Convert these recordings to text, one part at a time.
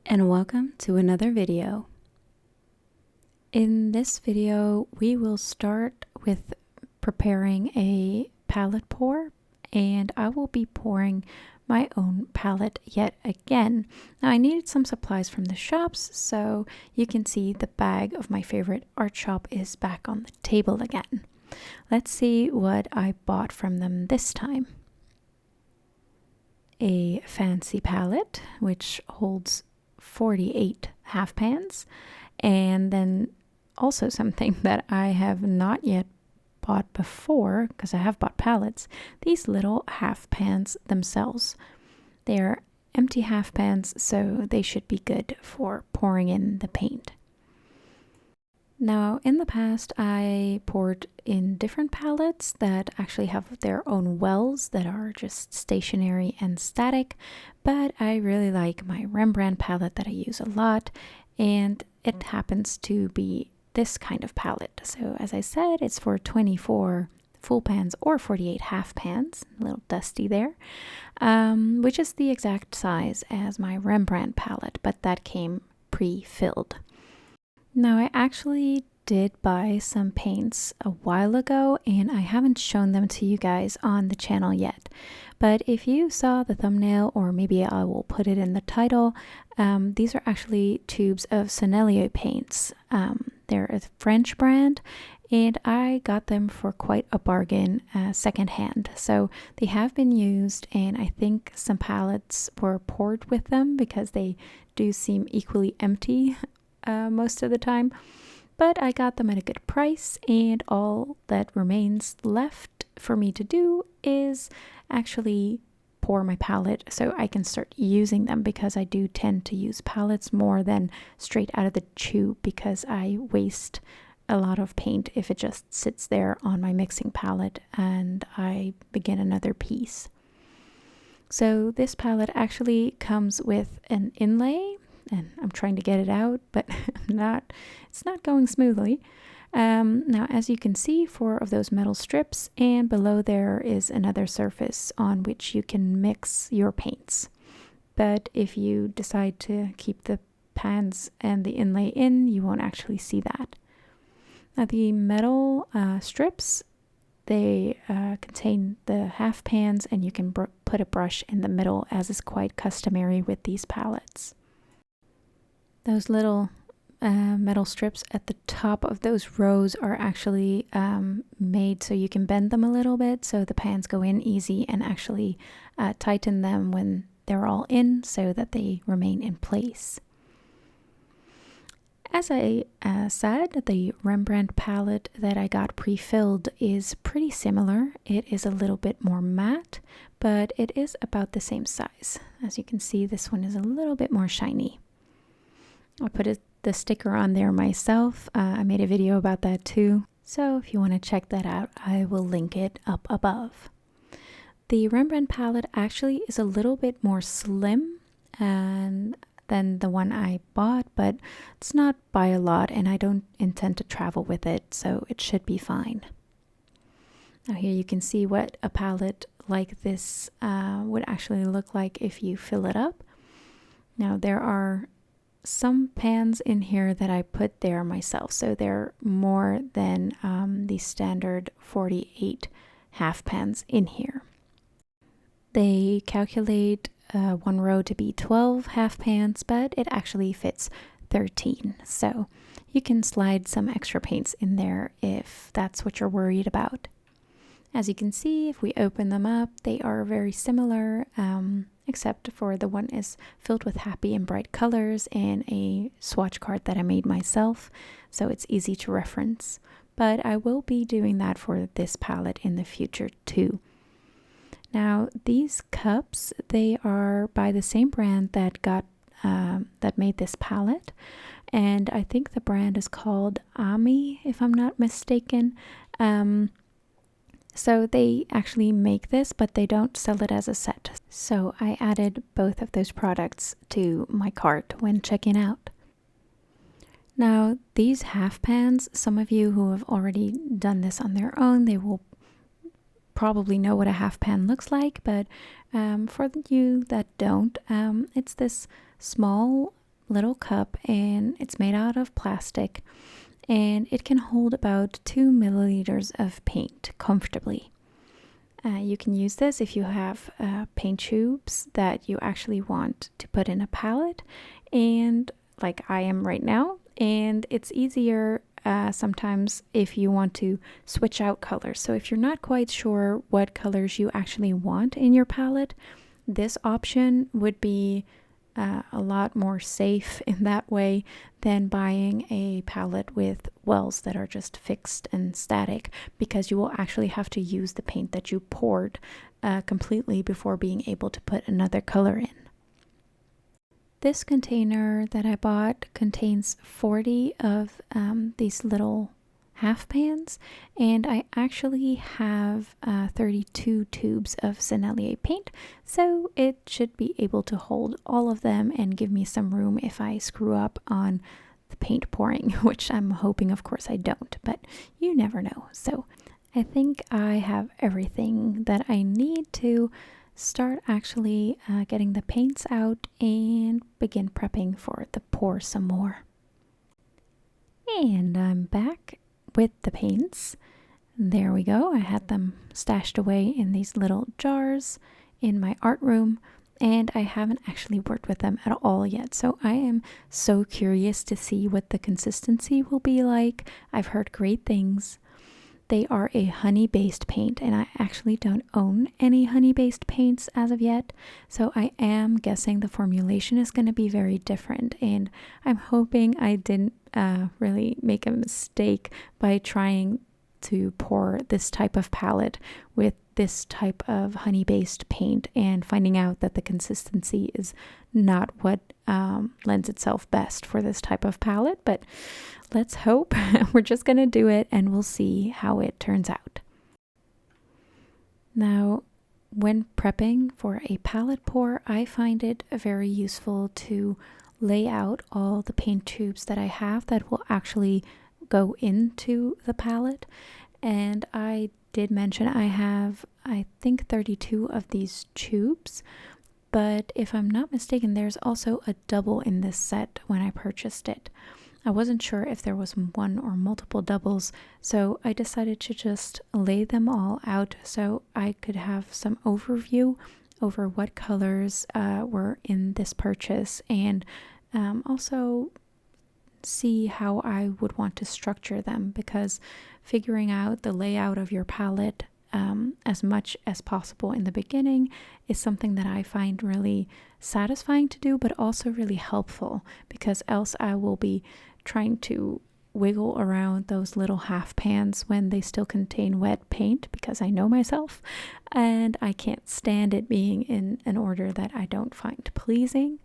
and welcome to another video. In this video, we will start with preparing a palette pour, and I will be pouring my own palette yet again. Now, I needed some supplies from the shops, so you can see the bag of my favorite art shop is back on the table again. Let's see what I bought from them this time. A fancy palette, which holds 48 half pans, and then also something that I have not yet bought before, because I have bought palettes, these little half pans themselves. They are empty half pans, so they should be good for pouring in the paint. Now, in the past, I poured in different palettes that actually have their own wells that are just stationary and static, but I really like my Rembrandt palette that I use a lot, and it happens to be this kind of palette. So as I said, it's for 24 full pans or 48 half pans, a little dusty there, which is the exact size as my Rembrandt palette, but that came pre-filled. Now, I actually did buy some paints a while ago, and I haven't shown them to you guys on the channel yet. But if you saw the thumbnail, or maybe I will put it in the title, these are actually tubes of Sennelier paints. They're a French brand, and I got them for quite a bargain secondhand. So they have been used, and I think some palettes were poured with them because they do seem equally empty most of the time, but I got them at a good price, and all that remains left for me to do is actually pour my palette so I can start using them, because I do tend to use palettes more than straight out of the tube, because I waste a lot of paint if it just sits there on my mixing palette and I begin another piece. So this palette actually comes with an inlay, and I'm trying to get it out, but it's not going smoothly. Now, as you can see, 4 of those metal strips, and below there is another surface on which you can mix your paints. But if you decide to keep the pans and the inlay in, you won't actually see that. Now, the metal strips, they contain the half pans, and you can put a brush in the middle, as is quite customary with these palettes. Those little metal strips at the top of those rows are actually made so you can bend them a little bit so the pans go in easy, and actually tighten them when they're all in so that they remain in place. As I said, the Rembrandt palette that I got pre-filled is pretty similar. It is a little bit more matte, but it is about the same size. As you can see, this one is a little bit more shiny. I put the sticker on there myself. I made a video about that too. So if you want to check that out, I will link it up above. The Rembrandt palette actually is a little bit more slim than the one I bought, but it's not by a lot, and I don't intend to travel with it, so it should be fine. Now here you can see what a palette like this would actually look like if you fill it up. Now there are some pans in here that I put there myself, so they're more than the standard 48 half pans in here. They calculate one row to be 12 half pans, but it actually fits 13, so you can slide some extra paints in there if that's what you're worried about. As you can see, if we open them up, they are very similar, except for the one is filled with happy and bright colors and a swatch card that I made myself, so it's easy to reference. But I will be doing that for this palette in the future too. Now, these cups, they are by the same brand that made this palette, and I think the brand is called Ami, if I'm not mistaken. So they actually make this, but they don't sell it as a set. So I added both of those products to my cart when checking out. Now, these half pans, some of you who have already done this on their own, they will probably know what a half pan looks like, but for you that don't, it's this small little cup, and it's made out of plastic, and it can hold about 2 milliliters of paint comfortably. You can use this if you have paint tubes that you actually want to put in a palette, and like I am right now, and it's easier sometimes if you want to switch out colors. So if you're not quite sure what colors you actually want in your palette, this option would be a lot more safe in that way than buying a palette with wells that are just fixed and static, because you will actually have to use the paint that you poured completely before being able to put another color in. This container that I bought contains 40 of these little half pans, and I actually have 32 tubes of Sennelier paint, so it should be able to hold all of them and give me some room if I screw up on the paint pouring, which I'm hoping of course I don't, but you never know. So I think I have everything that I need to start actually getting the paints out and begin prepping for the pour some more. And I'm back with the paints. There we go. I had them stashed away in these little jars in my art room, and I haven't actually worked with them at all yet. So I am so curious to see what the consistency will be like. I've heard great things. They are a honey-based paint, and I actually don't own any honey-based paints as of yet, so I am guessing the formulation is going to be very different, and I'm hoping I didn't really make a mistake by trying to pour this type of palette with this type of honey-based paint and finding out that the consistency is not what lends itself best for this type of palette, but let's hope. We're just gonna do it and we'll see how it turns out. Now, when prepping for a palette pour, I find it very useful to lay out all the paint tubes that I have that will actually go into the palette. And I did mention I have, I think, 32 of these tubes, but if I'm not mistaken, there's also a double in this set when I purchased it. I wasn't sure if there was one or multiple doubles, so I decided to just lay them all out so I could have some overview over what colors were in this purchase, and also see how I would want to structure them, because figuring out the layout of your palette as much as possible in the beginning is something that I find really satisfying to do, but also really helpful, because else I will be trying to wiggle around those little half pans when they still contain wet paint, because I know myself and I can't stand it being in an order that I don't find pleasing.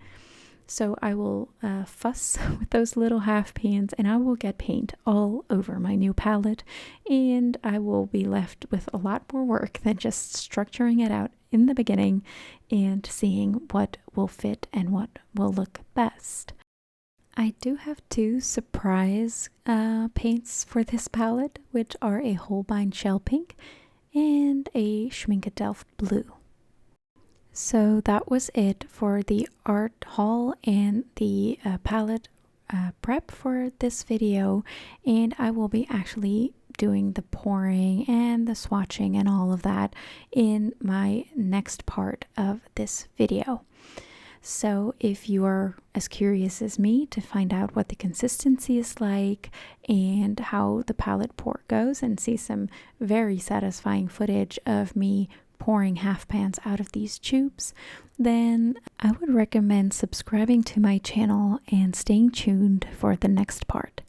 So I will fuss with those little half pans, and I will get paint all over my new palette, and I will be left with a lot more work than just structuring it out in the beginning and seeing what will fit and what will look best. I do have two surprise paints for this palette, which are a Holbein Shell Pink and a Schminke Blue. So that was it for the art haul and the palette prep for this video, and I will be actually doing the pouring and the swatching and all of that in my next part of this video. So if you are as curious as me to find out what the consistency is like and how the palette pour goes, and see some very satisfying footage of me pouring half pans out of these tubes, then I would recommend subscribing to my channel and staying tuned for the next part.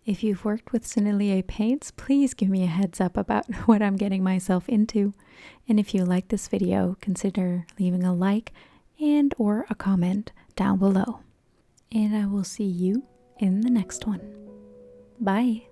If you've worked with Sennelier paints, please give me a heads up about what I'm getting myself into. And if you like this video, consider leaving a like and or a comment down below. And I will see you in the next one. Bye!